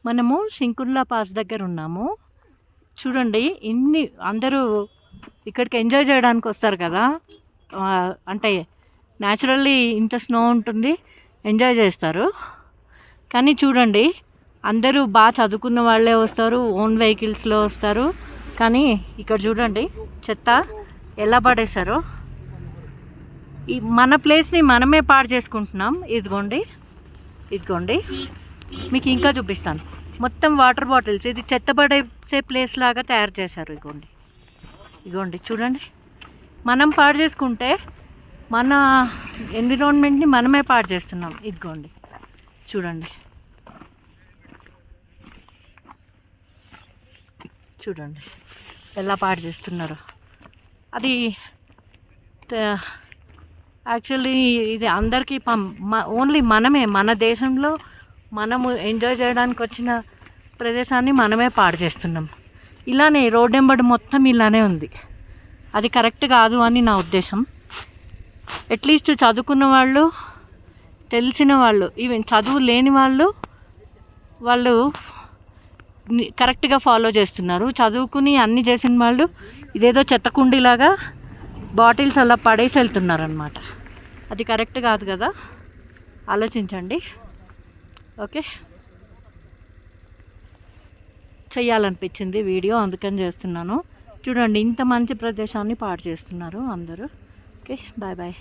మనము శంకుల్లా పాస్ దగ్గర ఉన్నాము. చూడండి, అందరూ ఇక్కడికి ఎంజాయ్ చేయడానికి వస్తారు కదా. అంటే న్యాచురల్లీ ఇంత స్నో ఉంటుంది, ఎంజాయ్ చేస్తారు. కానీ చూడండి, అందరూ బాగా చదువుకున్న వాళ్ళే వస్తారు, ఓన్ వెహికల్స్లో వస్తారు. కానీ ఇక్కడ చూడండి చెత్త ఎలా పడేశారో. మన ప్లేస్ని మనమే పాడు చేసుకుంటున్నాం. ఇదిగోండి మీకు ఇంకా చూపిస్తాను. మొత్తం వాటర్ బాటిల్స్, ఇది చెత్త పడేసే ప్లేస్ లాగా తయారు చేశారు. ఇదిగోండి చూడండి, మనం పాడు చేసుకుంటే మన ఎన్విరాన్మెంట్ని మనమే పాడు చేస్తున్నాం. ఇదిగోండి చూడండి ఎలా పాడు చేస్తున్నారో. అది యాక్చువల్లీ ఇది అందరికీ ఓన్లీ మన దేశంలో మనము ఎంజాయ్ చేయడానికి వచ్చిన ప్రదేశాన్ని మనమే పాడు చేస్తున్నాం. ఇలానే రోడ్ వెంబడి మొత్తం ఇలానే ఉంది. అది కరెక్ట్ కాదు అని నా ఉద్దేశం. అట్లీస్ట్ చదువుకున్న వాళ్ళు, తెలిసిన వాళ్ళు, ఈవెన్ చదువు లేని వాళ్ళు కరెక్ట్గా ఫాలో చేస్తున్నారు. చదువుకుని అన్నీ చేసిన వాళ్ళు ఇదేదో చెత్తకుండీలాగా బాటిల్స్ అలా పడేసి వెళ్తున్నారు అన్నమాట. అది కరెక్ట్ కాదు కదా, ఆలోచించండి. ఓకే, చెయ్యాలనిపించింది వీడియో, అందుకని చేస్తున్నాను. చూడండి, ఇంత మంచి ప్రదేశాన్ని పాడు చేస్తున్నారు అందరూ. Okay, bye.